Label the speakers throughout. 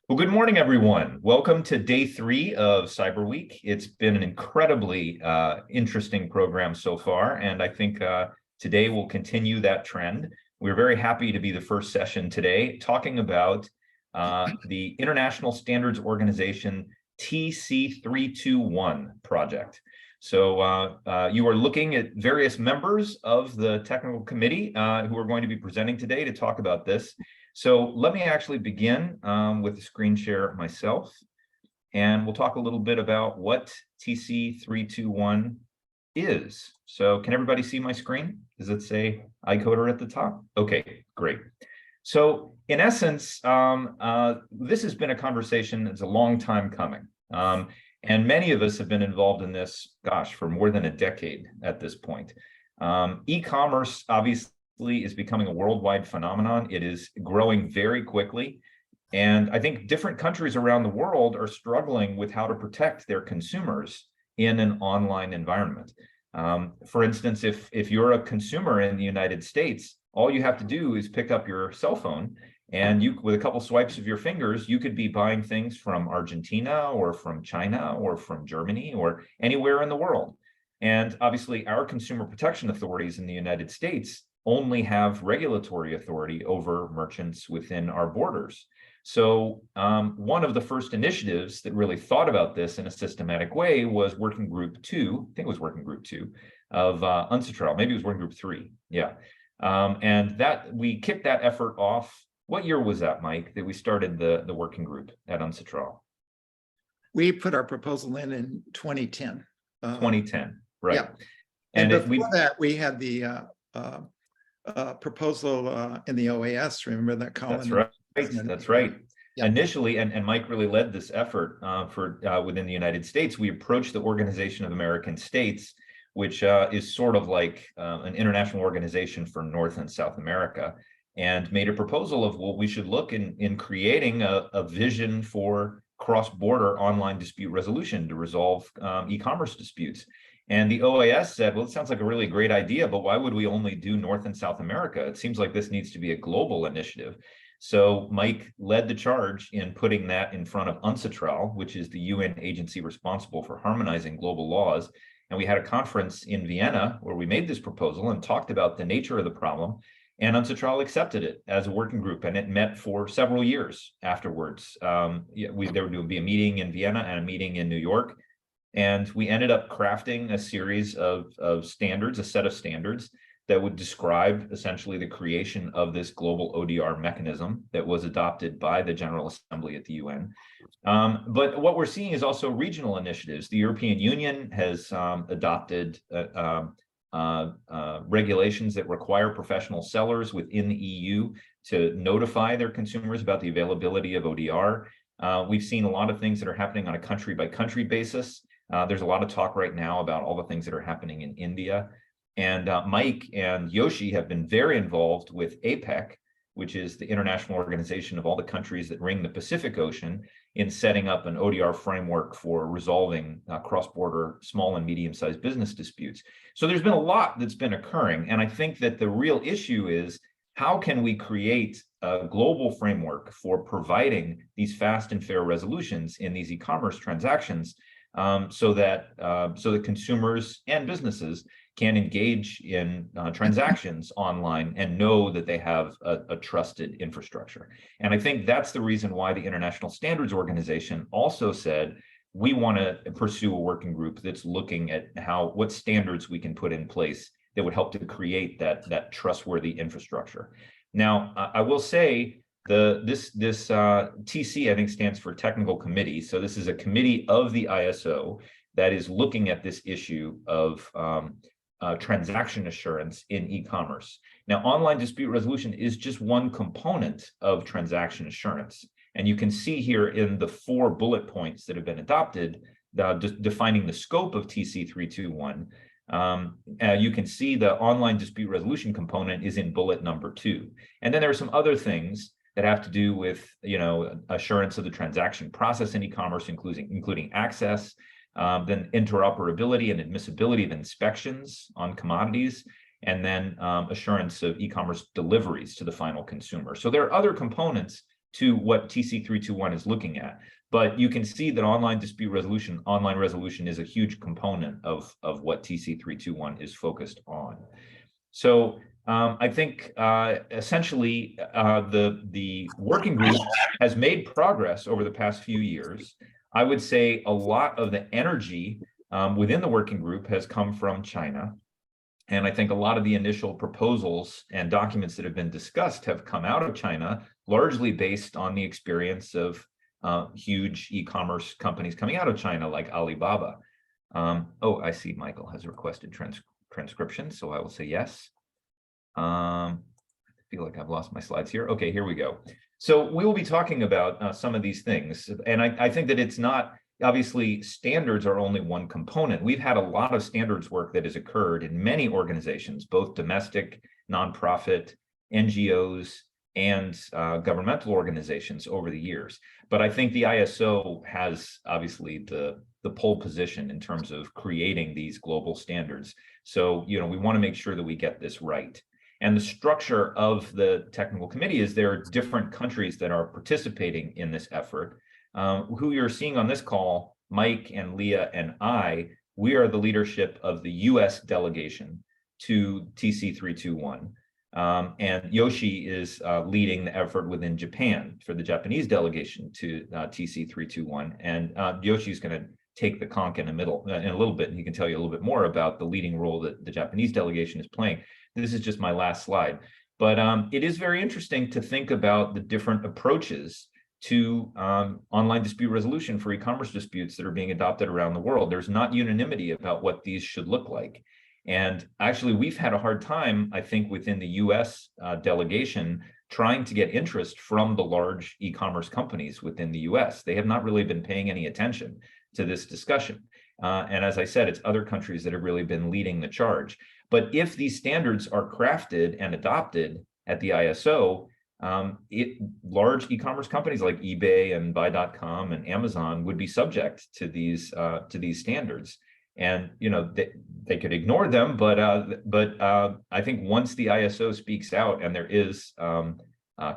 Speaker 1: Well, good morning, everyone. Welcome to day 3 of Cyberweek. It's been an incredibly interesting program so far, and I think today will continue that trend. We're very happy to be the first session today talking about the International Standards Organization TC321 project. So you are looking at various members of the technical committee who are going to be presenting today to talk about this. So let me actually begin with the screen share myself, and we'll talk a little bit about what TC321 is. So can everybody see my screen? Does it say iCoder at the top? Okay, great. So in essence, this has been a conversation that's a long time coming. And many of us have been involved in this, gosh, for more than a decade at this point. E-commerce, obviously, is becoming a worldwide phenomenon. It is growing very quickly. And I think different countries around the world are struggling with how to protect their consumers in an online environment. For instance, if you're a consumer in the United States, all you have to do is pick up your cell phone, and you, with a couple swipes of your fingers, you could be buying things from Argentina or from China or from Germany or anywhere in the world. And obviously, our consumer protection authorities in the United States only have regulatory authority over merchants within our borders. So one of the first initiatives that really thought about this in a systematic way was Working Group 2, I think it was Working Group 2 of UNCITRAL, maybe it was Working Group 3, yeah. And that we kicked that effort off. What year was that, Mike, that we started the working group at UNCITRAL?
Speaker 2: We put our proposal in 2010.
Speaker 1: 2010, right.
Speaker 2: Yeah. And before that, we had the proposal in the OAS. Remember that, Colin?
Speaker 1: That's right. That's right.
Speaker 2: Yeah.
Speaker 1: Initially, and Mike really led this effort within the United States. We approached the Organization of American States, which is sort of like an international organization for North and South America, and made a proposal of what we should look in creating a vision for cross-border online dispute resolution to resolve e-commerce disputes. And the OAS said, well, it sounds like a really great idea, but why would we only do North and South America? It seems like this needs to be a global initiative. So Mike led the charge in putting that in front of UNCITRAL, which is the UN agency responsible for harmonizing global laws. And we had a conference in Vienna where we made this proposal and talked about the nature of the problem. And UNCITRAL accepted it as a working group, and it met for several years afterwards. There would be a meeting in Vienna and a meeting in New York. And we ended up crafting a series of standards, a set of standards that would describe essentially the creation of this global ODR mechanism that was adopted by the General Assembly at the UN. But what we're seeing is also regional initiatives. The European Union has adopted regulations that require professional sellers within the EU to notify their consumers about the availability of ODR. We've seen a lot of things that are happening on a country-by-country basis. There's a lot of talk right now about all the things that are happening in India. And Mike and Yoshi have been very involved with APEC, which is the international organization of all the countries that ring the Pacific Ocean, in setting up an ODR framework for resolving cross-border small and medium-sized business disputes. So there's been a lot that's been occurring. And I think that the real issue is, how can we create a global framework for providing these fast and fair resolutions in these e-commerce transactions so that consumers and businesses can engage in transactions online and know that they have a trusted infrastructure. And I think that's the reason why the International Standards Organization also said, we want to pursue a working group that's looking at what standards we can put in place that would help to create that trustworthy infrastructure. Now, I will say this TC, I think, stands for Technical Committee. So this is a committee of the ISO that is looking at this issue of transaction assurance in e-commerce. Now, online dispute resolution is just one component of transaction assurance. And you can see here in the 4 bullet points that have been adopted, defining the scope of TC321, you can see the online dispute resolution component is in bullet number 2. And then there are some other things that have to do with, assurance of the transaction process in e-commerce, including access, then interoperability and admissibility of inspections on commodities, and then assurance of e-commerce deliveries to the final consumer. So there are other components to what TC321 is looking at. But you can see that online resolution is a huge component of what TC321 is focused on. So I think essentially the working group has made progress over the past few years. I would say a lot of the energy within the working group has come from China. And I think a lot of the initial proposals and documents that have been discussed have come out of China, largely based on the experience of huge e-commerce companies coming out of China, like Alibaba. Oh, I see Michael has requested transcription, so I will say yes. I feel like I've lost my slides here. Okay, here we go. So we will be talking about some of these things. And I think that it's not, obviously, standards are only one component. We've had a lot of standards work that has occurred in many organizations, both domestic, nonprofit, NGOs, and governmental organizations over the years. But I think the ISO has obviously the pole position in terms of creating these global standards. So, we want to make sure that we get this right. And the structure of the technical committee is there are different countries that are participating in this effort. Who you're seeing on this call, Mike and Leah and I, we are the leadership of the US delegation to TC321. And Yoshi is leading the effort within Japan for the Japanese delegation to TC321. And Yoshi is going to take the conch in a little bit, and he can tell you a little bit more about the leading role that the Japanese delegation is playing. This is just my last slide. But it is very interesting to think about the different approaches to online dispute resolution for e-commerce disputes that are being adopted around the world. There's not unanimity about what these should look like. And actually, we've had a hard time, I think, within the US delegation, trying to get interest from the large e-commerce companies within the US. They have not really been paying any attention to this discussion. And as I said, it's other countries that have really been leading the charge. But if these standards are crafted and adopted at the ISO, large e-commerce companies like eBay and Buy.com and Amazon would be subject to these standards. And they could ignore them, but I think once the ISO speaks out and there is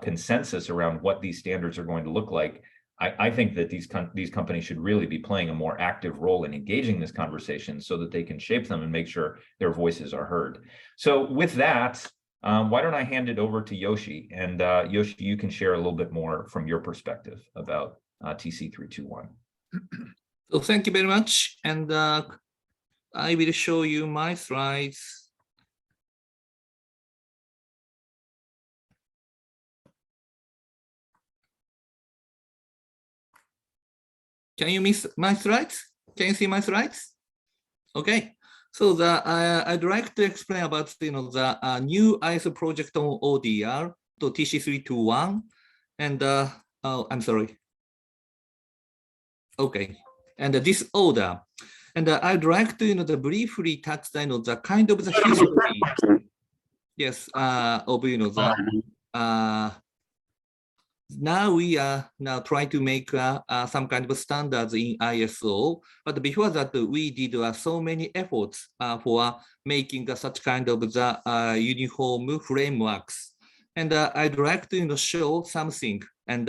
Speaker 1: consensus around what these standards are going to look like, I think that these companies should really be playing a more active role in engaging this conversation so that they can shape them and make sure their voices are heard. So with that, why don't I hand it over to Yoshi? And Yoshi, you can share a little bit more from your perspective about TC321.
Speaker 3: So thank you very much. And I will show you my slides. Can you miss my slides? Can you see my slides? Okay. So I'd like to explain about the new ISO project on ODR, to TC321, and oh, I'm sorry. Okay, and this order, and I'd like to briefly touch the kind of the history. Yes, of now we are trying to make some kind of standards in ISO, but before that we did so many efforts for making such kind of the uniform frameworks. And I'd like to show something, and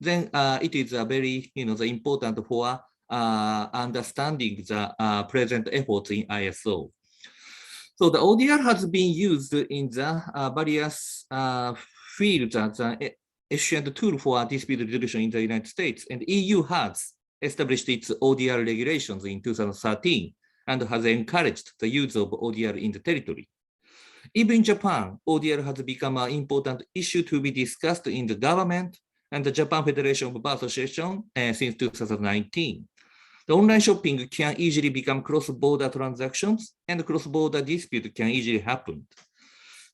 Speaker 3: then it is very important for understanding the present efforts in ISO. So the ODR has been used in the various fields as an efficient tool for dispute resolution in the United States, and EU has established its ODR regulations in 2013 and has encouraged the use of ODR in the territory. Even in Japan, ODR has become an important issue to be discussed in the government and the Japan Federation of Bar Association since 2019. The online shopping can easily become cross-border transactions, and cross-border dispute can easily happen.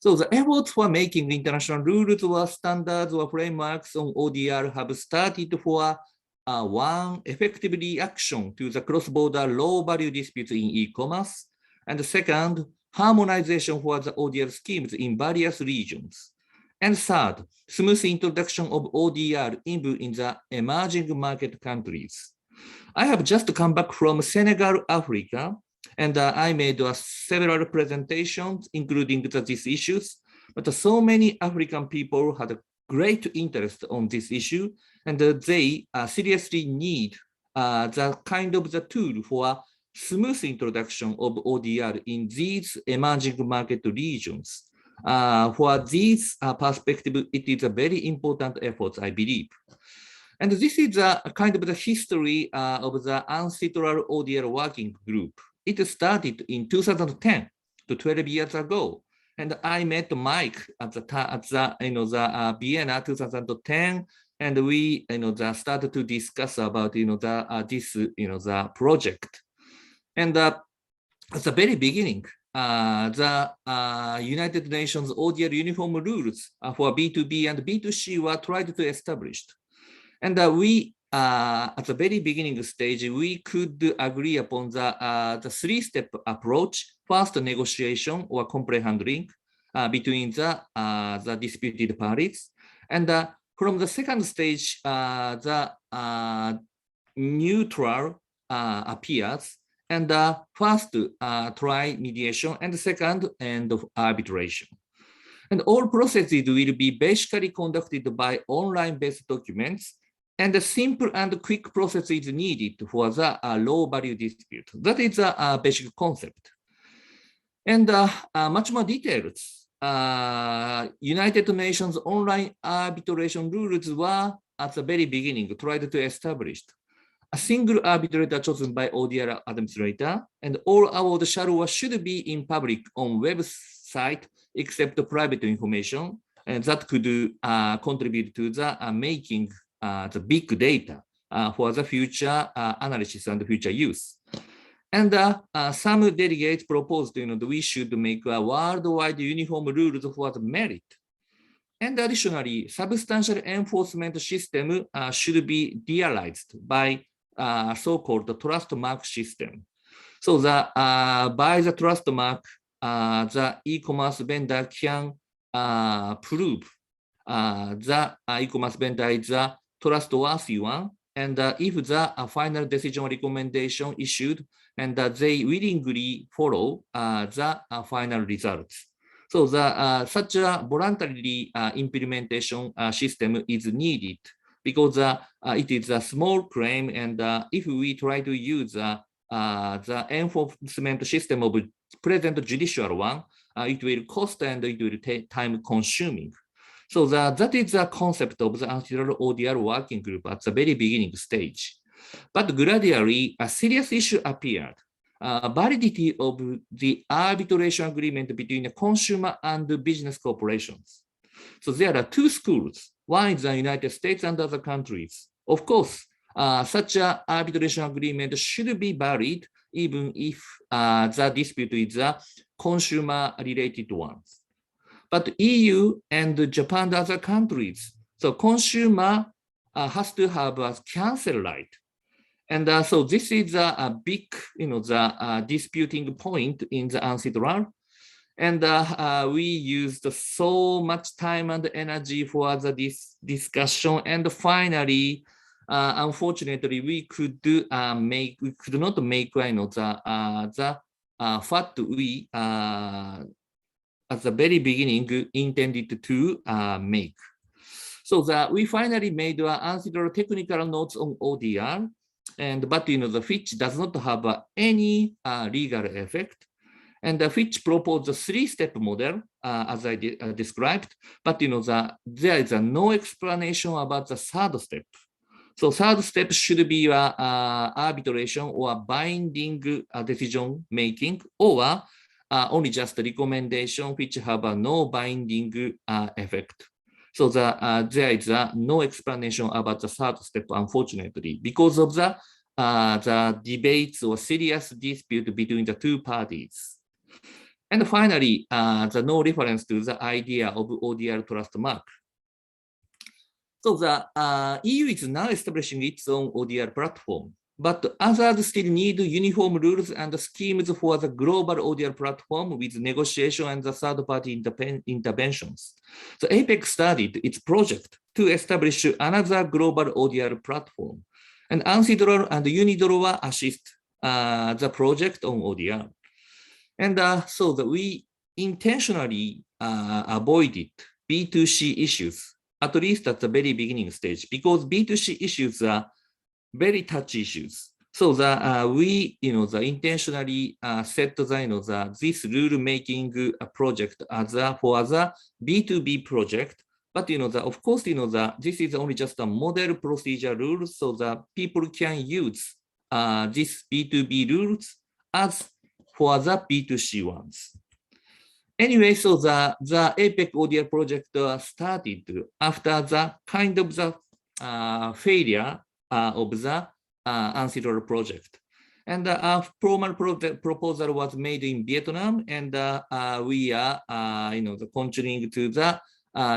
Speaker 3: So the efforts for making international rules or standards or frameworks on ODR have started for one, effective reaction to the cross-border low-value disputes in e-commerce, and the second, harmonization for the ODR schemes in various regions. And third, smooth introduction of ODR in the emerging market countries. I have just come back from Senegal, Africa, and I made several presentations, including these issues, but so many African people had great interest on this issue, and they seriously need the kind of the tool for smooth introduction of ODR in these emerging market regions. For this perspective, it is a very important effort, I believe. And this is a kind of the history of the ancestral ODR working group. It started in 2010, to 12 years ago. And I met Mike at the Vienna 2010, and we started to discuss about the project. And at the very beginning, the United Nations ODR uniform rules for B2B and B2C were tried to establish. And we, at the very beginning stage, we could agree upon the three-step approach. First, negotiation or complaint handling between the disputed parties. And from the second stage, the neutral appears. And first, try mediation, and second, end of arbitration. And all processes will be basically conducted by online-based documents, and a simple and quick process is needed for the low-value dispute. That is a basic concept. And much more details. United Nations online arbitration rules were at the very beginning tried to establish a single arbitrator chosen by ODR administrator, and all award shall or should be in public on website except private information, and that could contribute to the making the big data for the future analysis and future use. And some delegates proposed that we should make a worldwide uniform rules for the merit. And additionally, substantial enforcement system should be realized by so-called trust mark system. So by the trust mark, the e-commerce vendor can prove the e-commerce vendor is a trustworthy one, and if the final decision recommendation issued, and they willingly follow the final results. So such a voluntary implementation system is needed because it is a small claim, and if we try to use the enforcement system of present judicial one, it will cost and it will take time consuming. So that is the concept of the ancestral ODR working group at the very beginning stage. But gradually, a serious issue appeared. Validity of the arbitration agreement between the consumer and the business corporations. So there are two schools. One is the United States and other countries. Of course, such an arbitration agreement should be valid even if the dispute is a consumer-related one. But EU and Japan and other countries, so consumer has to have a cancel right. And so this is a big, the disputing point in the ancestral. And we used so much time and energy for this discussion. And finally, unfortunately, we could not make the fact we at the very beginning intended to make. So we finally made ancestral technical notes on ODR, but the Fitch does not have any legal effect. And Fitch proposed a three-step model, as I described, but there is no explanation about the third step. So third step should be arbitration or binding decision making, or only just recommendation which have no binding effect. So there is no explanation about the third step, unfortunately, because of the debates or serious dispute between the two parties. And finally, the no reference to the idea of ODR trust mark. So the EU is now establishing its own ODR platform, but others still need uniform rules and schemes for the global ODR platform with negotiation and the third-party interventions. So APEC started its project to establish another global ODR platform, and Ancestral and Unidroit assist the project on ODR. And so we intentionally avoided B2C issues at least at the very beginning stage, because B2C issues are very touchy issues. So we, the intentionally set this rule making project as for the B2B project. But of course, this is only just a model procedure rule, so that people can use this B2B rules as for the B2C ones. Anyway, so the APEC ODR project started after the kind of the failure of the ancillary project. And a formal proposal was made in Vietnam, and we are, continuing to the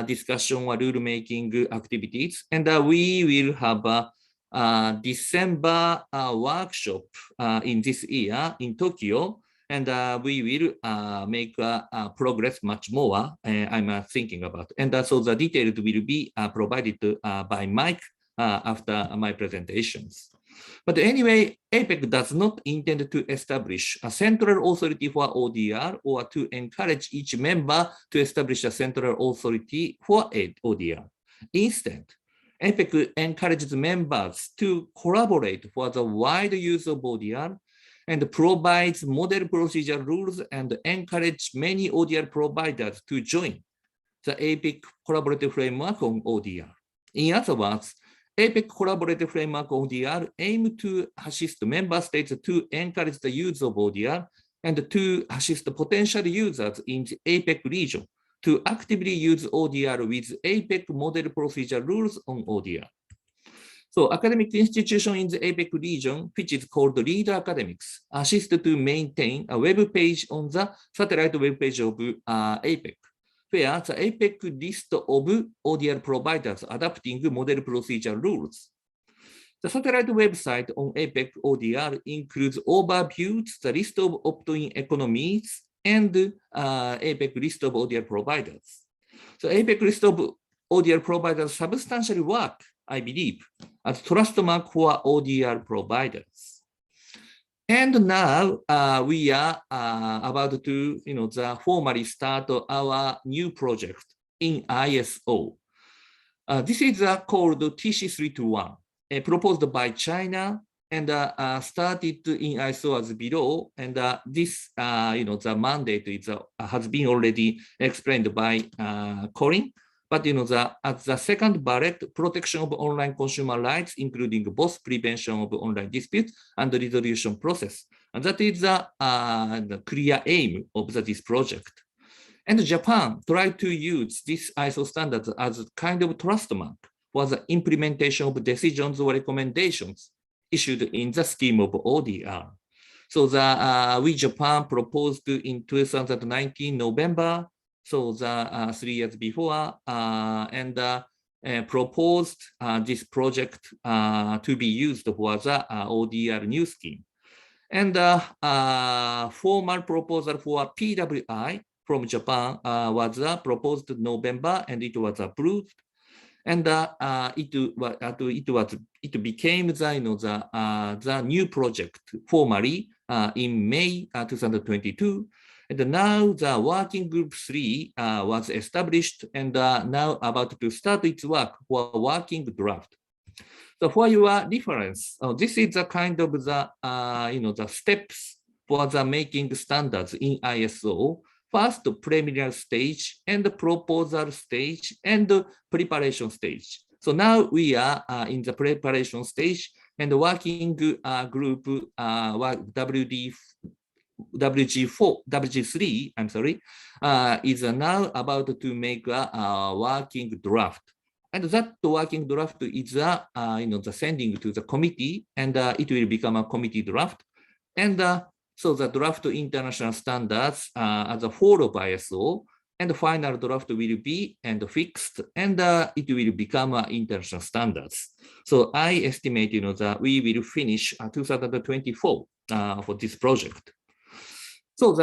Speaker 3: discussion or rule making activities. And we will have a December workshop in this year in Tokyo. And we will make progress much more, I'm thinking about. And so the details will be provided by Mike after my presentations. But anyway, APEC does not intend to establish a central authority for ODR or to encourage each member to establish a central authority for ODR. Instead, APEC encourages members to collaborate for the wide use of ODR and provides model procedure rules and encourage many ODR providers to join the APEC collaborative framework on ODR. In other words, APEC collaborative framework ODR aim to assist member states to encourage the use of ODR and to assist potential users in the APEC region to actively use ODR with APEC model procedure rules on ODR. So academic institution in the APEC region, which is called Leader Academics, assist to maintain a web page on the satellite web page of APEC, where the APEC list of ODR providers adapting model procedure rules. The satellite website on APEC ODR includes overviews, the list of opt-in economies, and APEC list of ODR providers. So APEC list of ODR providers substantially work, I believe, as trust mark for ODR providers. And now we are about to, formally start our new project in ISO. This is called TC321, proposed by China and started in ISO as below. And this, the mandate is, has been already explained by Corinne. But as the second bullet, protection of online consumer rights, including both prevention of online disputes and the resolution process. And that is the clear aim of this project. And Japan tried to use this ISO standard as a kind of trust mark for the implementation of decisions or recommendations issued in the scheme of ODR. So we Japan proposed in 2019 November. So the 3 years before, and proposed this project to be used for the ODR new scheme. And formal proposal for PWI from Japan was proposed in November, and it was approved. And it became the new project formally in May 2022. And now the working group 3 was established and now about to start its work for working draft. So for your reference, this is the kind of the the steps for the making standards in ISO. First, preliminary stage and the proposal stage and the preparation stage. So now we are in the preparation stage, and the working group WG3, I'm sorry, is now about to make a working draft. And that working draft is the sending to the committee, and it will become a committee draft. And so the draft international standards as a whole of ISO, and the final draft will be fixed, and it will become international standards. So I estimate that we will finish 2024 for this project. So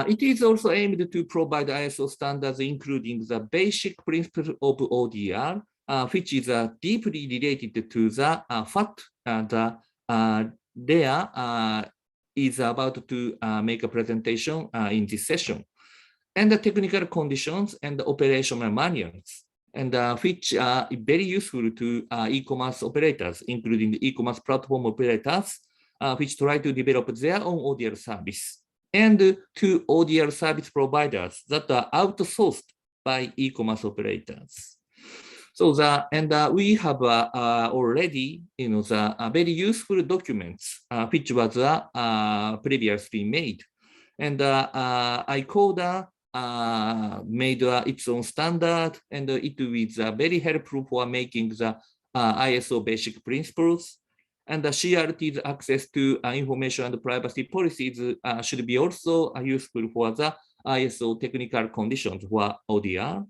Speaker 3: it is also aimed to provide ISO standards, including the basic principle of ODR, which is deeply related to the fact that Lea is about to make a presentation in this session, and the technical conditions and the operational manuals. and which are very useful to e-commerce operators, including the e-commerce platform operators, which try to develop their own ODR service, and to ODR service providers that are outsourced by e-commerce operators. So we have already, the very useful documents which was previously made, and ICODA made its own standard, and it is very helpful for making the ISO basic principles. And the CRT's access to information and privacy policies should be also useful for the ISO technical conditions for ODR.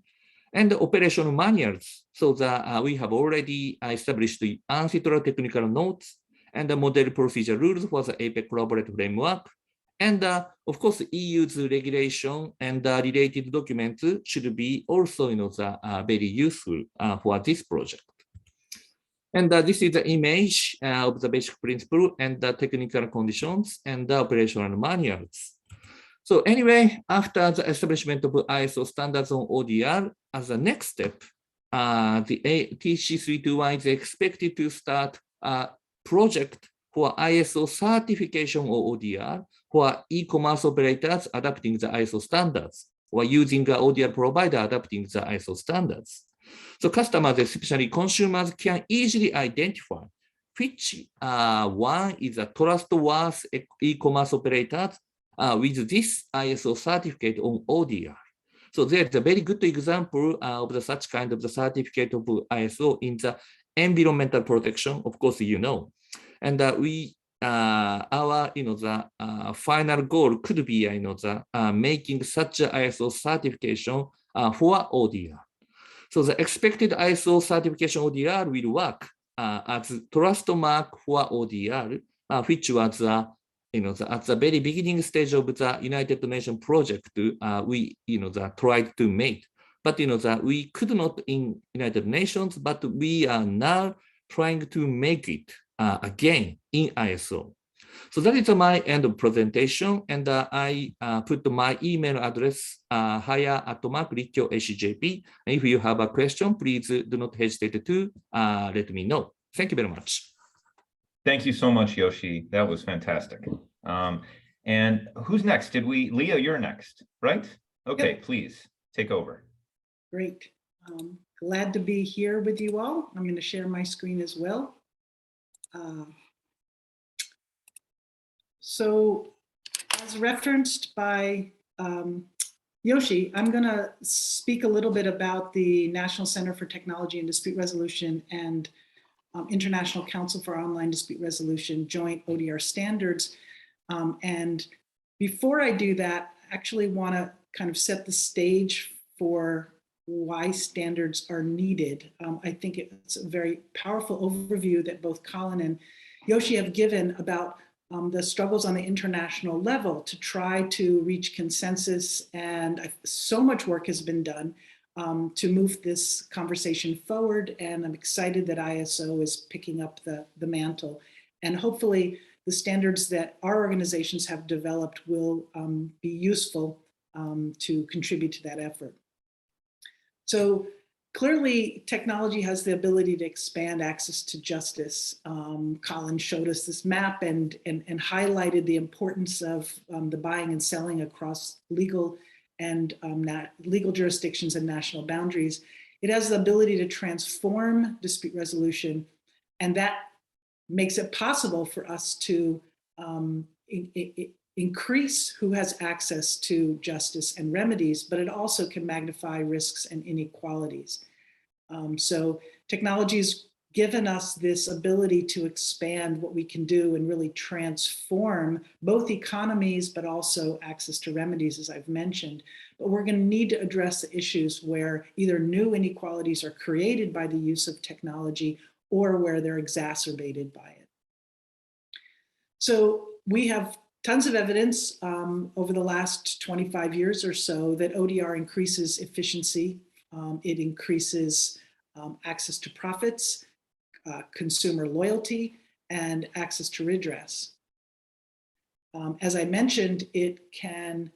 Speaker 3: And the operational manuals, so that we have already established the ancillary technical notes and the model procedure rules for the APEC collaborative framework. And of course, EU's regulation and related documents should be also very useful for this project. And this is the image of the basic principle and the technical conditions and the operational manuals. So anyway, after the establishment of ISO standards on ODR, as a next step, the TC321 is expected to start a project for ISO certification of ODR for e-commerce operators adapting the ISO standards or using an ODR provider adapting the ISO standards. So customers, especially consumers, can easily identify which one is a trustworthy e-commerce operator with this ISO certificate on ODR. So there's a very good example of such kind of the certificate of ISO in the environmental protection, of course, and our the final goal could be making such a ISO certification for ODR. So the expected ISO certification ODR will work as trust mark for ODR, which was at the very beginning stage of the United Nations project, we tried to make. But we could not in United Nations, but we are now trying to make it again in ISO. So that is my end of presentation, and I put my email address haya@rikyo.acjp. If you have a question, please do not hesitate to let me know. Thank you very much.
Speaker 1: Thank you so much, Yoshi. That was fantastic. And who's next? Leah, you're next, right? Okay, yep. Please take over.
Speaker 4: Great. Glad to be here with you all. I'm going to share my screen as well. So as referenced by Yoshi, I'm going to speak a little bit about the National Center for Technology and Dispute Resolution and International Council for Online Dispute Resolution joint ODR standards. And before I do that, I actually want to kind of set the stage for why standards are needed. I think it's a very powerful overview that both Colin and Yoshi have given about the struggles on the international level to try to reach consensus, and so much work has been done to move this conversation forward, and I'm excited that ISO is picking up the mantle, and hopefully the standards that our organizations have developed will be useful to contribute to that effort. So clearly, technology has the ability to expand access to justice. Colin showed us this map and highlighted the importance of the buying and selling across legal and legal jurisdictions and national boundaries. It has the ability to transform dispute resolution, and that makes it possible for us to increase who has access to justice and remedies, but it also can magnify risks and inequalities. So technology's given us this ability to expand what we can do and really transform both economies, but also access to remedies, as I've mentioned. But we're going to need to address the issues where either new inequalities are created by the use of technology or where they're exacerbated by it. So we have tons of evidence over the last 25 years or so that ODR increases efficiency. It increases access to profits, consumer loyalty, and access to redress. As I mentioned, it can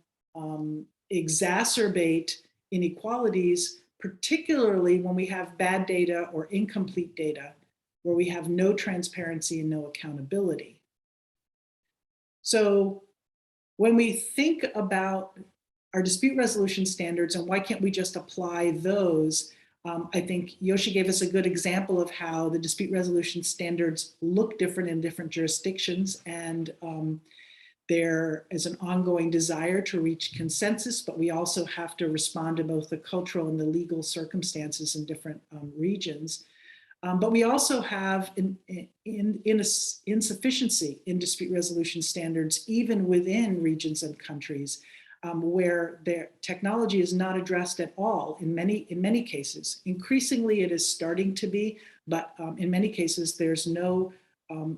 Speaker 4: exacerbate inequalities particularly when we have bad data or incomplete data, where we have no transparency and no accountability. So when we think about our dispute resolution standards and why can't we just apply those, I think Yoshi gave us a good example of how the dispute resolution standards look different in different jurisdictions, and there is an ongoing desire to reach consensus, but we also have to respond to both the cultural and the legal circumstances in different regions. But we also have insufficiency in dispute resolution standards, even within regions and countries, where their technology is not addressed at all in many cases. Increasingly, it is starting to be, but in many cases, there's no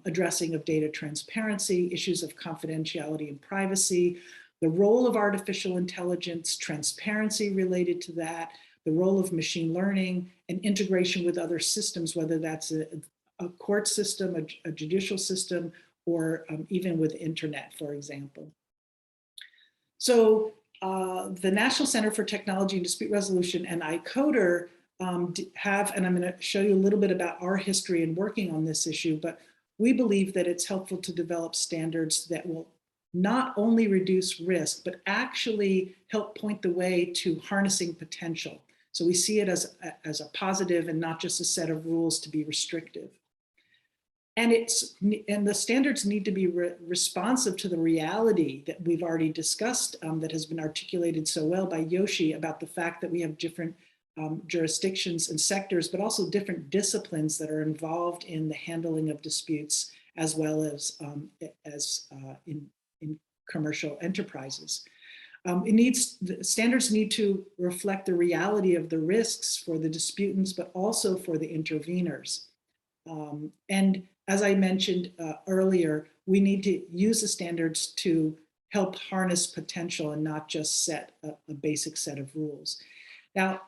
Speaker 4: addressing of data transparency, issues of confidentiality and privacy, the role of artificial intelligence, transparency related to that, the role of machine learning, and integration with other systems, whether that's a court system, a judicial system, or even with internet, for example. So the National Center for Technology and Dispute Resolution and iCoder have, and I'm going to show you a little bit about our history in working on this issue, but we believe that it's helpful to develop standards that will not only reduce risk, but actually help point the way to harnessing potential. So we see it as a positive and not just a set of rules to be restrictive. And the standards need to be responsive to the reality that we've already discussed, that has been articulated so well by Yoshi, about the fact that we have different jurisdictions and sectors, but also different disciplines that are involved in the handling of disputes, as well as in commercial enterprises. The standards need to reflect the reality of the risks for the disputants, but also for the interveners. And as I mentioned earlier, we need to use the standards to help harness potential and not just set a basic set of rules. Now,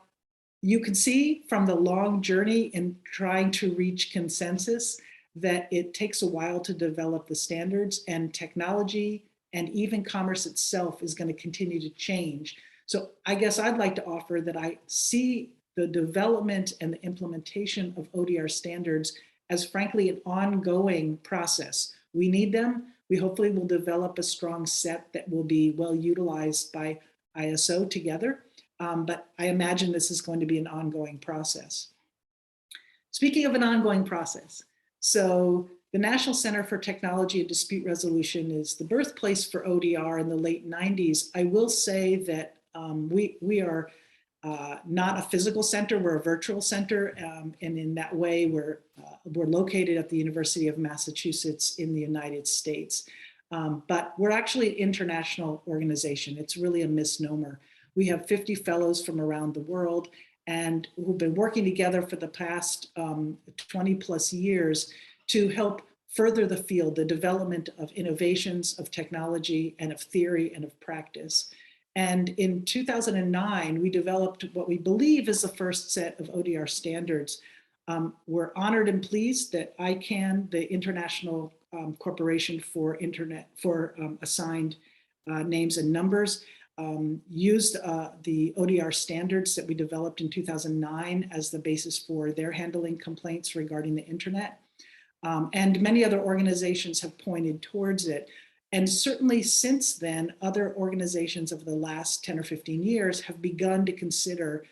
Speaker 4: you can see from the long journey in trying to reach consensus that it takes a while to develop the standards, and technology and even commerce itself is going to continue to change. So I guess I'd like to offer that I see the development and the implementation of ODR standards as, frankly, an ongoing process. We need them. We hopefully will develop a strong set that will be well utilized by ISO together. But I imagine this is going to be an ongoing process. Speaking of an ongoing process, so the National Center for Technology and Dispute Resolution is the birthplace for ODR in the late 90s. I will say that we are not a physical center, we're a virtual center, and in that way we're located at the University of Massachusetts in the United States. But we're actually an international organization. It's really a misnomer. We have 50 fellows from around the world, and who've been working together for the past 20 plus years to help further the field, the development of innovations, of technology, and of theory and of practice. And in 2009, we developed what we believe is the first set of ODR standards. We're honored and pleased that ICANN, the International Corporation for Assigned Names and Numbers, used the ODR standards that we developed in 2009 as the basis for their handling complaints regarding the internet. And many other organizations have pointed towards it. And certainly since then, other organizations over the last 10 or 15 years have begun to consider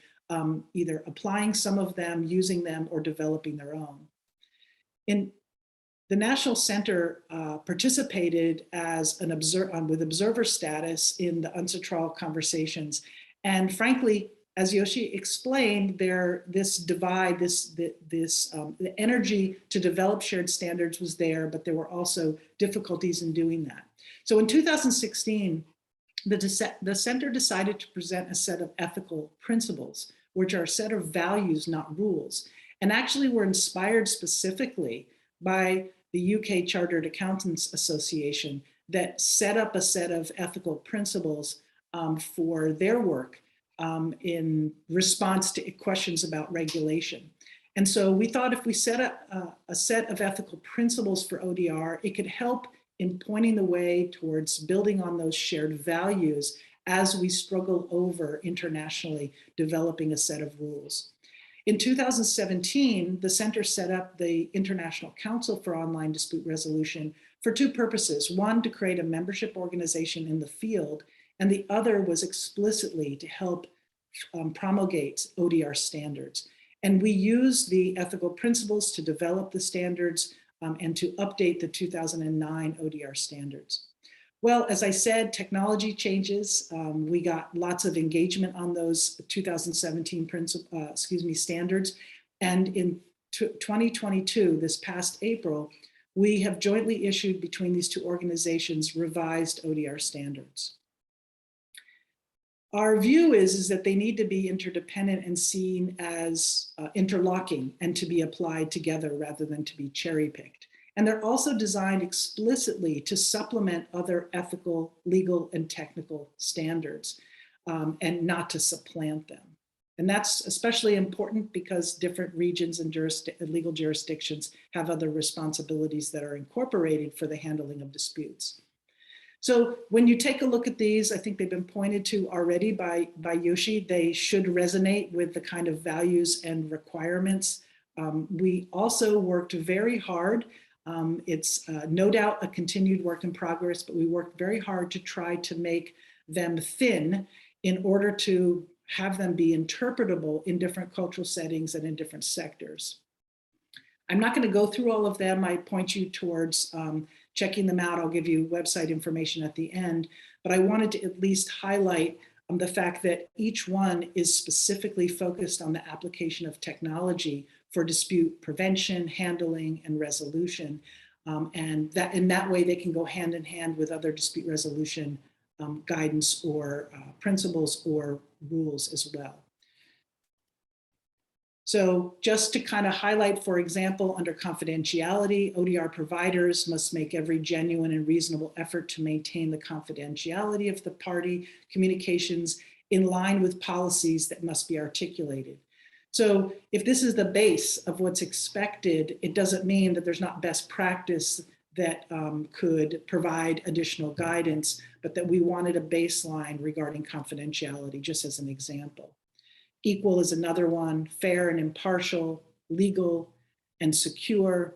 Speaker 4: either applying some of them, using them, or developing their own. The National Center participated as an with observer status in the UNCITRAL conversations. And frankly, as Yoshi explained, this divide, the energy to develop shared standards was there, but there were also difficulties in doing that. So in 2016, the center decided to present a set of ethical principles, which are a set of values, not rules, and actually were inspired specifically by the UK Chartered Accountants Association that set up a set of ethical principles for their work in response to questions about regulation. And so we thought if we set up a set of ethical principles for ODR, it could help in pointing the way towards building on those shared values as we struggle over internationally developing a set of rules. In 2017, the center set up the International Council for Online Dispute Resolution for two purposes. One, to create a membership organization in the field, and the other was explicitly to help promulgate ODR standards. And we used the ethical principles to develop the standards and to update the 2009 ODR standards. Well, as I said, technology changes. We got lots of engagement on those 2017 standards. And in 2022, this past April, we have jointly issued between these two organizations revised ODR standards. Our view is that they need to be interdependent and seen as interlocking and to be applied together rather than to be cherry-picked. And they're also designed explicitly to supplement other ethical, legal, and technical standards and not to supplant them. And that's especially important because different regions and legal jurisdictions have other responsibilities that are incorporated for the handling of disputes. So when you take a look at these, I think they've been pointed to already by Yoshi. They should resonate with the kind of values and requirements. We also worked very hard. It's no doubt a continued work in progress, but we worked very hard to try to make them thin in order to have them be interpretable in different cultural settings and in different sectors. I'm not going to go through all of them. I point you towards checking them out. I'll give you website information at the end, but I wanted to at least highlight the fact that each one is specifically focused on the application of technology for dispute prevention, handling, and resolution. And that in that way, they can go hand in hand with other dispute resolution guidance or principles or rules as well. So just to kind of highlight, for example, under confidentiality, ODR providers must make every genuine and reasonable effort to maintain the confidentiality of the party communications in line with policies that must be articulated. So if this is the base of what's expected, it doesn't mean that there's not best practice that could provide additional guidance, but that we wanted a baseline regarding confidentiality, just as an example. Equal is another one, fair and impartial, legal and secure,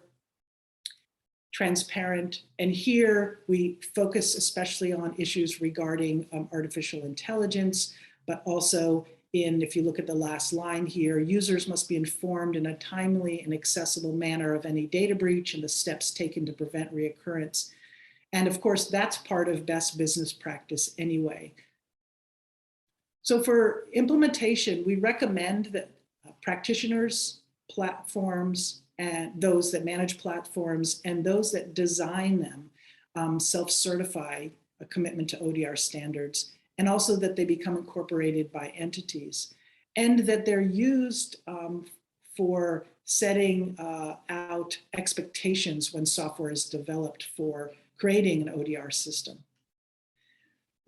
Speaker 4: transparent. And here we focus especially on issues regarding artificial intelligence, but also if you look at the last line here, users must be informed in a timely and accessible manner of any data breach and the steps taken to prevent reoccurrence. And of course, that's part of best business practice anyway. So for implementation, we recommend that practitioners, platforms, and those that manage platforms and those that design them self-certify a commitment to ODR standards, and also that they become incorporated by entities, and that they're used for setting out expectations when software is developed for creating an ODR system.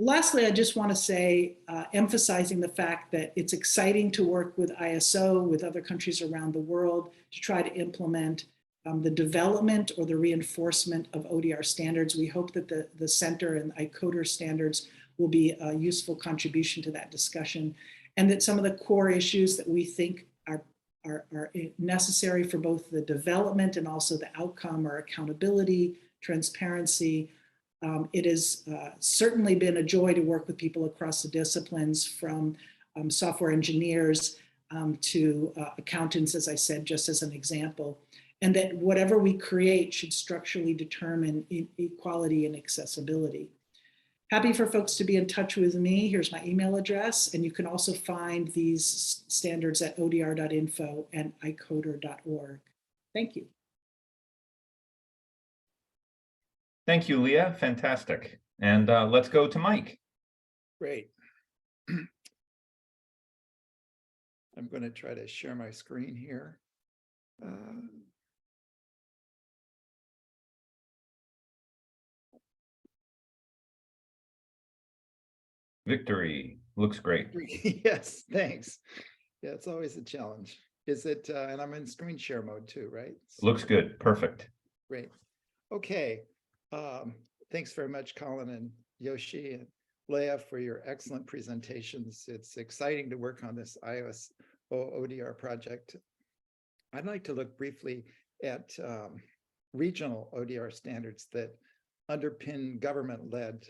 Speaker 4: Lastly, I just want to say, emphasizing the fact that it's exciting to work with ISO, with other countries around the world, to try to implement the development or the reinforcement of ODR standards. We hope that the Center and iCoder standards will be a useful contribution to that discussion, and that some of the core issues that we think are necessary for both the development and also the outcome are accountability, transparency. It has certainly been a joy to work with people across the disciplines, from software engineers to accountants, as I said, just as an example, and that whatever we create should structurally determine equality and accessibility. Happy for folks to be in touch with me. Here's my email address, and you can also find these standards at odr.info and icoder.org. Thank you.
Speaker 1: Thank you, Leah. Fantastic. And let's go to Mike.
Speaker 2: Great. I'm going to try to share my screen here.
Speaker 1: Victory. Looks great.
Speaker 2: Yes, thanks. Yeah, it's always a challenge. Is it, and I'm in screen share mode too, right?
Speaker 1: Looks good. Perfect.
Speaker 2: Great. Okay. Thanks very much, Colin and Yoshi. And Leah, for your excellent presentations. It's exciting to work on this iOS ODR project. I'd like to look briefly at regional ODR standards that underpin government-led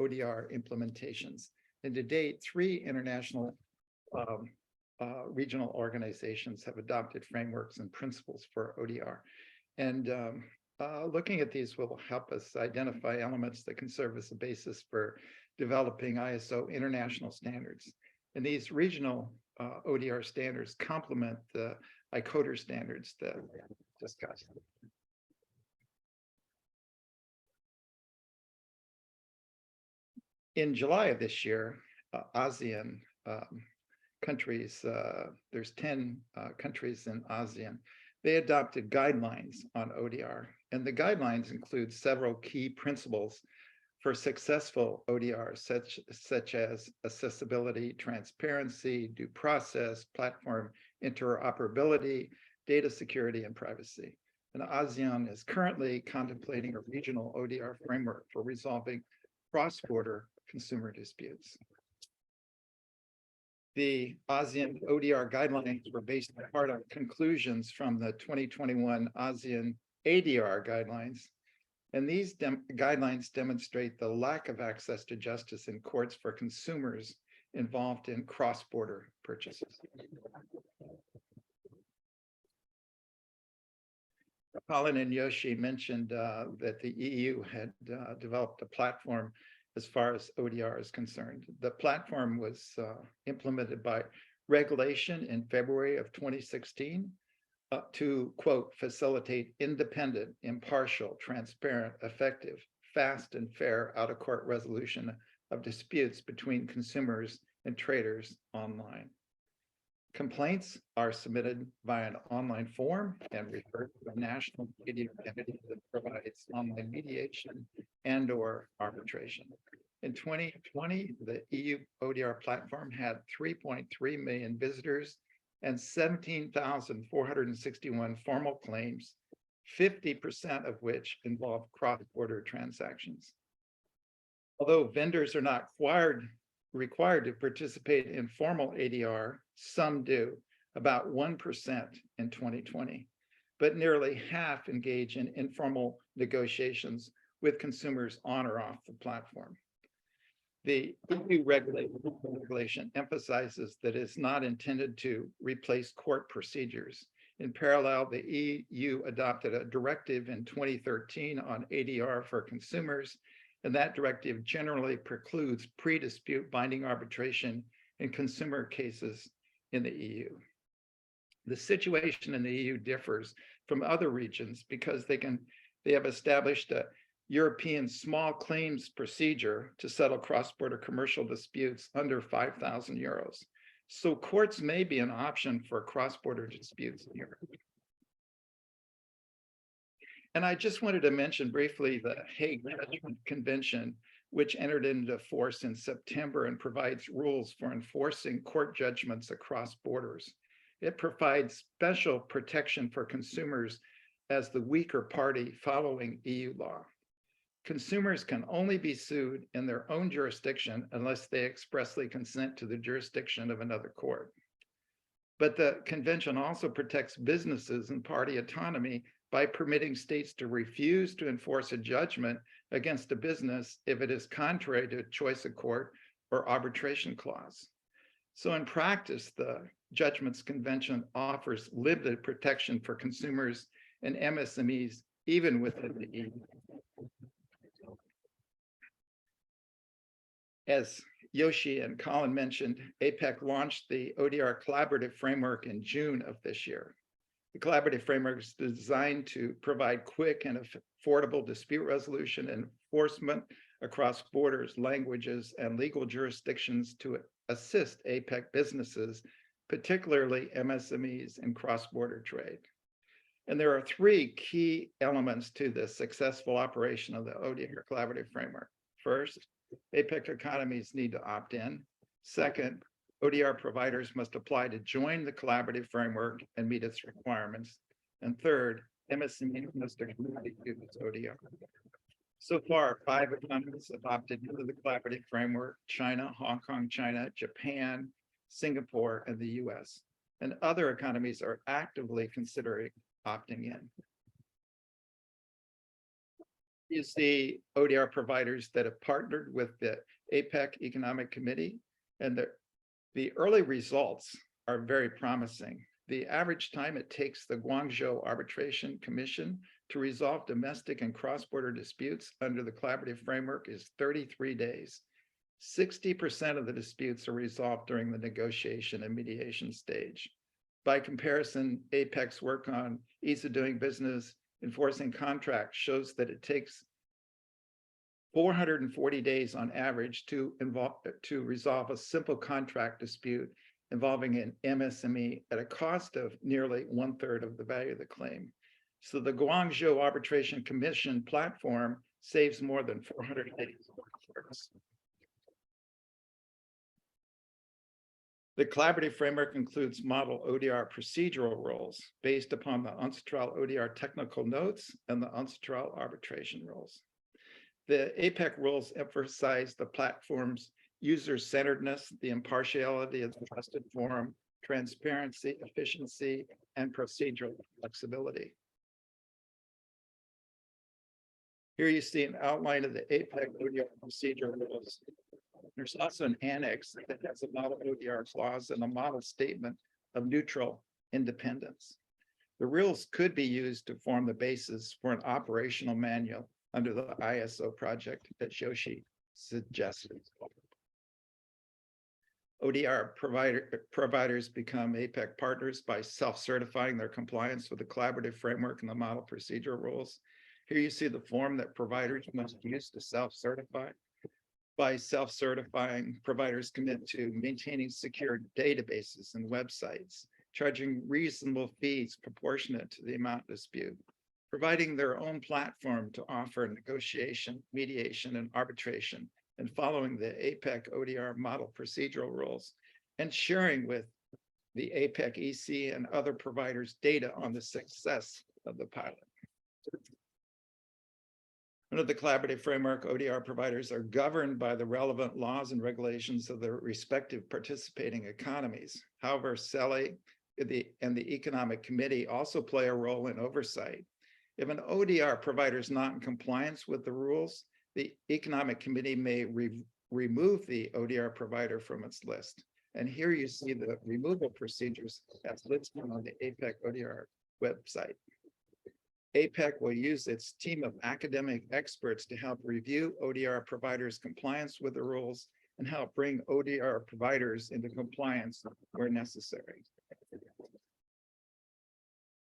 Speaker 2: ODR implementations. And to date, 3 international regional organizations have adopted frameworks and principles for ODR. And looking at these will help us identify elements that can serve as a basis for developing ISO international standards. And these regional ODR standards complement the ICODER standards that we discussed. In July of this year, ASEAN countries, there's 10 countries in ASEAN, they adopted guidelines on ODR. And the guidelines include several key principles for successful ODRs, such as accessibility, transparency, due process, platform interoperability, data security, and privacy. And ASEAN is currently contemplating a regional ODR framework for resolving cross-border consumer disputes. The ASEAN ODR guidelines were based in part on conclusions from the 2021 ASEAN ADR guidelines. And these guidelines demonstrate the lack of access to justice in courts for consumers involved in cross-border purchases. Colin and Yoshi mentioned that the EU had developed a platform as far as ODR is concerned. The platform was implemented by regulation in February of 2016 to, quote, facilitate independent, impartial, transparent, effective, fast, and fair out-of-court resolution of disputes between consumers and traders online. Complaints are submitted via an online form and referred to a national media entity that provides online mediation and/or arbitration. In 2020, the EU ODR platform had 3.3 million visitors and 17,461 formal claims, 50% of which involve cross-border transactions. Although vendors are not required to participate in formal ADR, some do, about 1% in 2020, but nearly half engage in informal negotiations with consumers on or off the platform. The EU regulation emphasizes that it's not intended to replace court procedures. In parallel, the EU adopted a directive in 2013 on ADR for consumers, and that directive generally precludes pre-dispute binding arbitration in consumer cases in the EU. The situation in the EU differs from other regions because they have established a European small claims procedure to settle cross-border commercial disputes under 5,000 euros. So courts may be an option for cross-border disputes in Europe. And I just wanted to mention briefly the Hague Judgment Convention, which entered into force in September and provides rules for enforcing court judgments across borders. It provides special protection for consumers as the weaker party following EU law. Consumers can only be sued in their own jurisdiction unless they expressly consent to the jurisdiction of another court. But the convention also protects businesses and party autonomy by permitting states to refuse to enforce a judgment against a business if it is contrary to choice of court or arbitration clause. So in practice, the Judgments Convention offers limited protection for consumers and MSMEs, even within the EU. As Yoshi and Colin mentioned, APEC launched the ODR Collaborative Framework in June of this year. The collaborative framework is designed to provide quick and affordable dispute resolution and enforcement across borders, languages, and legal jurisdictions to assist APEC businesses, particularly MSMEs in cross-border trade. And there are 3 key elements to the successful operation of the ODR Collaborative Framework. First, APEC economies need to opt in. Second, ODR providers must apply to join the collaborative framework and meet its requirements. And third, MSMEs must agree to use ODR. So far, 5 economies have opted into the collaborative framework: China, Hong Kong, China, Japan, Singapore, and the US. And other economies are actively considering opting in. You see ODR providers that have partnered with the APEC Economic Committee, and the early results are very promising. The average time it takes the Guangzhou Arbitration Commission to resolve domestic and cross-border disputes under the collaborative framework is 33 days. 60% of the disputes are resolved during the negotiation and mediation stage. By comparison, APEC's work on ease of doing business enforcing contracts shows that it takes 440 days on average to resolve a simple contract dispute involving an MSME at a cost of nearly 1/3 of the value of the claim. So the Guangzhou Arbitration Commission platform saves more than 400 days of work. The collaborative framework includes model ODR procedural rules based upon the UNCITRAL ODR technical notes and the UNCITRAL arbitration rules. The APEC rules emphasize the platform's user-centeredness, the impartiality of the trusted forum, transparency, efficiency, and procedural flexibility. Here you see an outline of the APEC ODR procedural rules. There's also an annex that has a model ODR clause and a model statement of neutral independence. The rules could be used to form the basis for an operational manual under the ISO project that Yoshi suggested. ODR providers become APEC partners by self-certifying their compliance with the collaborative framework and the model procedural rules. Here you see the form that providers must use to self-certify. By self-certifying, providers commit to maintaining secure databases and websites, charging reasonable fees proportionate to the amount dispute, providing their own platform to offer negotiation, mediation, and arbitration, and following the APEC ODR model procedural rules, and sharing with the APEC EC and other providers data on the success of the pilot. Under the collaborative framework, ODR providers are governed by the relevant laws and regulations of their respective participating economies. However, CELI and the Economic Committee also play a role in oversight. If an ODR provider is not in compliance with the rules, the Economic Committee may remove the ODR provider from its list. And here you see the removal procedures as listed on the APEC ODR website. APEC will use its team of academic experts to help review ODR providers' compliance with the rules and help bring ODR providers into compliance where necessary.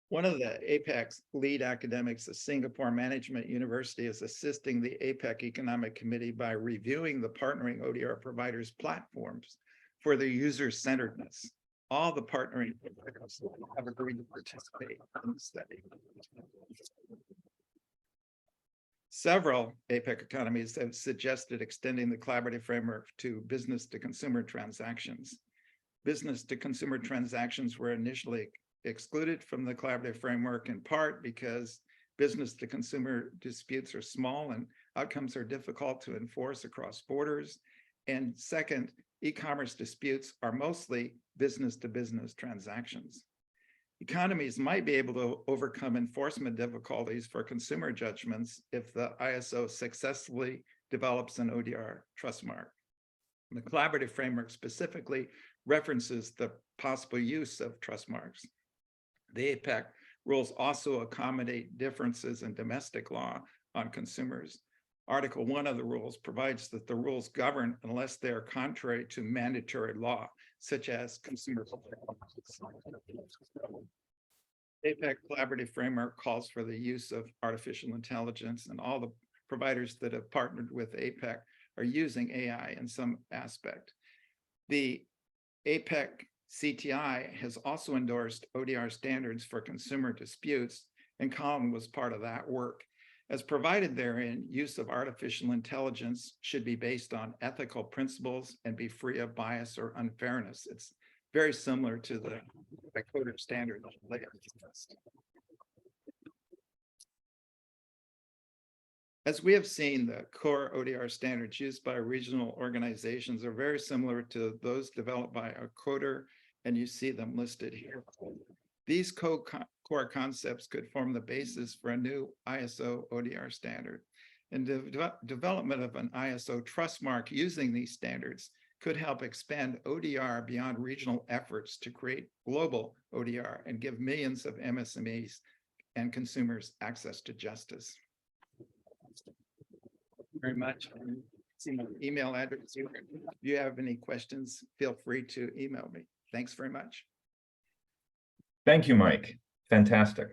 Speaker 2: One of the APEC's lead academics at Singapore Management University is assisting the APEC Economic Committee by reviewing the partnering ODR providers' platforms for their user-centeredness. All the partnering have agreed to participate in the study. Several APEC economies have suggested extending the collaborative framework to business-to-consumer transactions. Business-to-consumer transactions were initially excluded from the collaborative framework in part because business-to-consumer disputes are small and outcomes are difficult to enforce across borders. And second, e-commerce disputes are mostly business-to-business transactions. Economies might be able to overcome enforcement difficulties for consumer judgments if the ISO successfully develops an ODR trust mark. The collaborative framework specifically references the possible use of trust marks. The APEC rules also accommodate differences in domestic law on consumers. Article 1 of the rules provides that the rules govern unless they are contrary to mandatory law, such as consumer. APEC collaborative framework calls for the use of artificial intelligence, and all the providers that have partnered with APEC are using AI in some aspect. The APEC CTI has also endorsed ODR standards for consumer disputes, and Colin was part of that work. As provided therein, use of artificial intelligence should be based on ethical principles and be free of bias or unfairness. It's very similar to the coder standard. As we have seen, the core ODR standards used by regional organizations are very similar to those developed by a coder, and you see them listed here. These core concepts could form the basis for a new ISO ODR standard. And the development of an ISO trust mark using these standards could help expand ODR beyond regional efforts to create global ODR and give millions of MSMEs and consumers access to justice. Very much. See my email address here. If you have any questions, feel free to email me. Thanks very much.
Speaker 1: Thank you, Mike. Fantastic.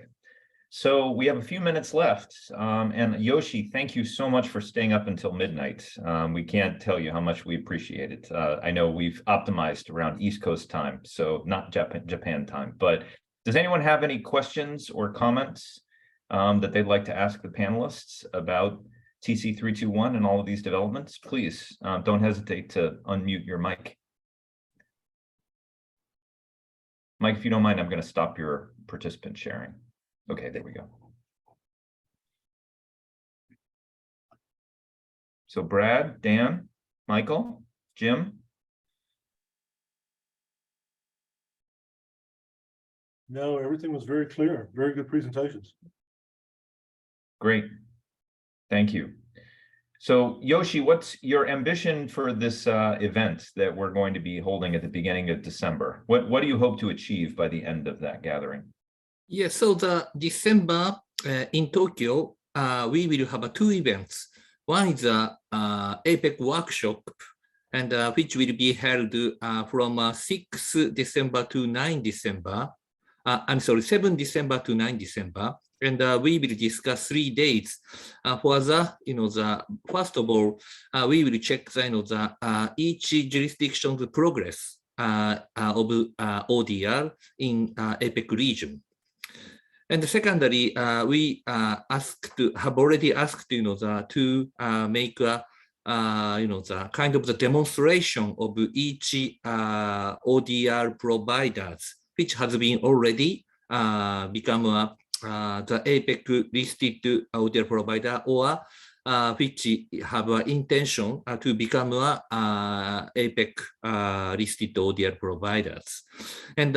Speaker 1: So we have a few minutes left. And Yoshi, thank you so much for staying up until midnight. We can't tell you how much we appreciate it. I know we've optimized around East Coast time, so not Japan time. But does anyone have any questions or comments that they'd like to ask the panelists about TC321 and all of these developments? Please don't hesitate to unmute your mic. Mike, if you don't mind, I'm going to stop your participant sharing. Okay, there we go. So Brad, Dan, Michael, Jim?
Speaker 5: No, everything was very clear. Very good presentations.
Speaker 1: Great. Thank you. So Yoshi, what's your ambition for this event that we're going to be holding at the beginning of December? What do you hope to achieve by the end of that gathering?
Speaker 3: Yes, so the December in Tokyo, we will have two events. One is a APEC workshop, and which will be held from 6 December to 9 December. I'm sorry, 7 December to 9 December. And we will discuss 3 days for the, first of all, we will check each jurisdiction's progress of ODR in APEC region. And secondly, we have already asked to make the kind of the demonstration of each ODR providers, which has been already become the APEC listed ODR provider, or which have an intention to become APEC listed ODR providers. And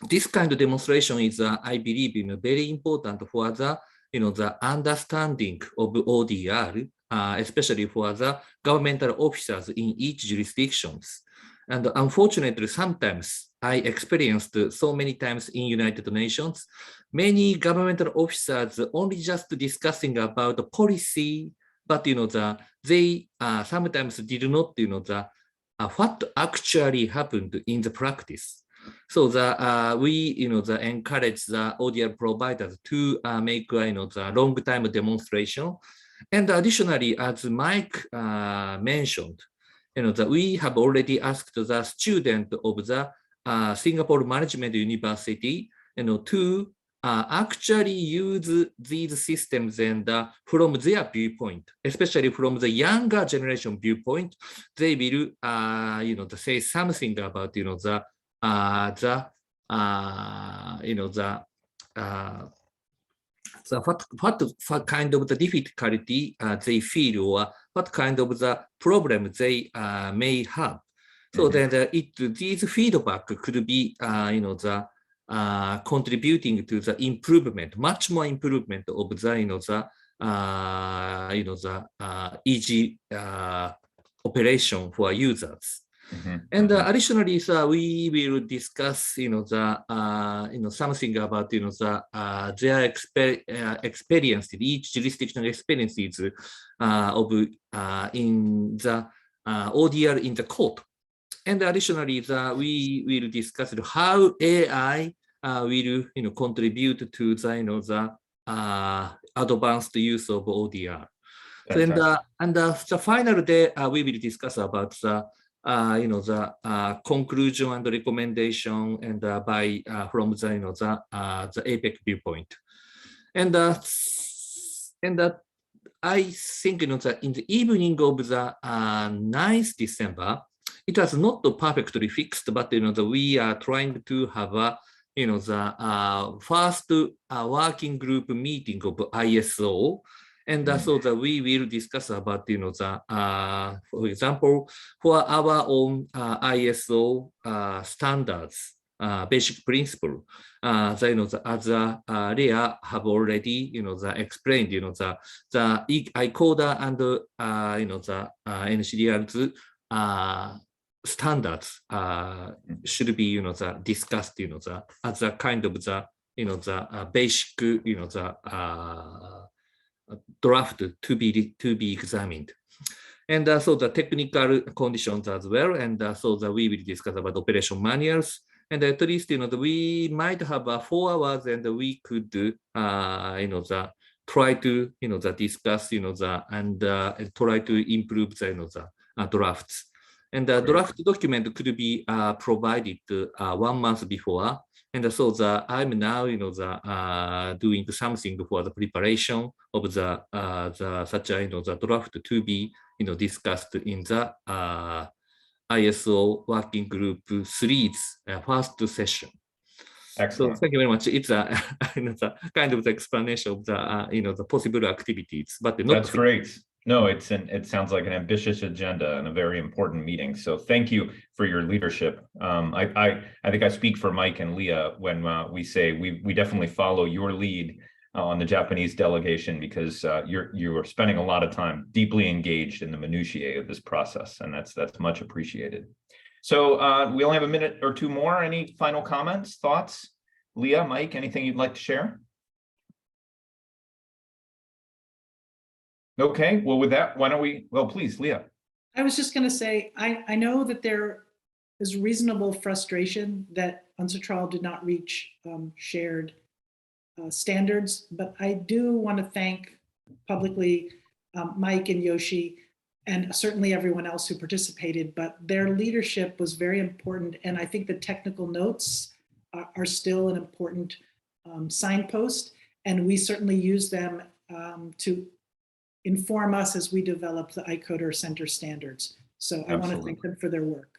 Speaker 3: this kind of demonstration is, I believe, very important for the, the understanding of ODR, especially for the governmental officers in each jurisdictions. And unfortunately, sometimes I experienced so many times in United Nations, many governmental officers only just discussing about the policy, but they sometimes did not what actually happened in the practice. So we encourage the ODR providers to make the long time demonstration. And additionally, as Mike mentioned, that we have already asked the student of the Singapore Management University, to actually use these systems, and from their viewpoint, especially from the younger generation viewpoint, they will, say something about, what kind of the difficulty they feel, or what kind of the problem they may have. So that these feedback could be, contributing to the improvement, much more improvement of the, easy operation for users. And additionally, we will discuss, something about, their experience, each jurisdictional experiences of in the ODR in the court. And additionally, we will discuss how AI will, contribute to the, advanced use of ODR. And the final day, we will discuss about the the conclusion and recommendation, and by from the the APEC viewpoint. And I think that in the evening of the 9th December, it was not perfectly fixed, but we are trying to have a the first working group meeting of ISO. And so that we will discuss about, for example, for our own ISO standards, basic principle, as Leah have already, explained, the ICODA and, the NCDR's standards should be, discussed, as a kind of the basic, draft to be examined. And so the technical conditions as well. And so that we will discuss about operation manuals. And at least, we might have 4 hours and we could, try to, discuss, and try to improve the, drafts. And the draft document could be provided 1 month before. And so I'm now, doing something for the preparation of the such a, the draft to be, discussed in the ISO working group 3's first session.
Speaker 1: Excellent.
Speaker 3: So thank you very much. It's a kind of the explanation of the the possible activities, but not.
Speaker 1: That's great. No, it sounds like an ambitious agenda and a very important meeting. So thank you for your leadership. I think I speak for Mike and Leah when we say we definitely follow your lead on the Japanese delegation, because you are spending a lot of time deeply engaged in the minutiae of this process, and that's much appreciated. So we only have a minute or 2 more. Any final comments, thoughts? Leah, Mike, anything you'd like to share? Okay, well, with that, why don't we, well, please, Leah.
Speaker 4: I was just going to say, I know that there is reasonable frustration that UNCITRAL did not reach shared standards, but I do want to thank publicly Mike and Yoshi, and certainly everyone else who participated, but their leadership was very important. And I think the technical notes are still an important signpost, and we certainly use them to inform us as we develop the ICODER Center standards. So I want to thank them for their work.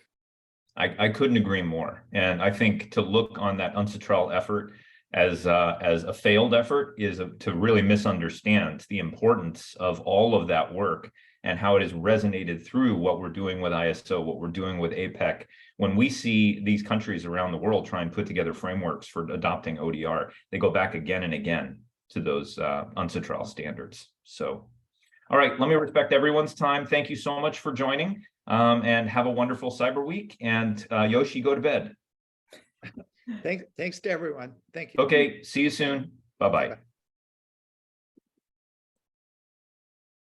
Speaker 1: I couldn't agree more. And I think to look on that UNCITRAL effort as a failed effort is to really misunderstand the importance of all of that work and how it has resonated through what we're doing with ISO, what we're doing with APEC. When we see these countries around the world try and put together frameworks for adopting ODR, they go back again and again to those UNCITRAL standards. So, all right, let me respect everyone's time. Thank you so much for joining, and have a wonderful Cyber Week. And Yoshi, go to bed.
Speaker 2: Thanks to everyone. Thank you.
Speaker 1: Okay, see you soon. Bye-bye.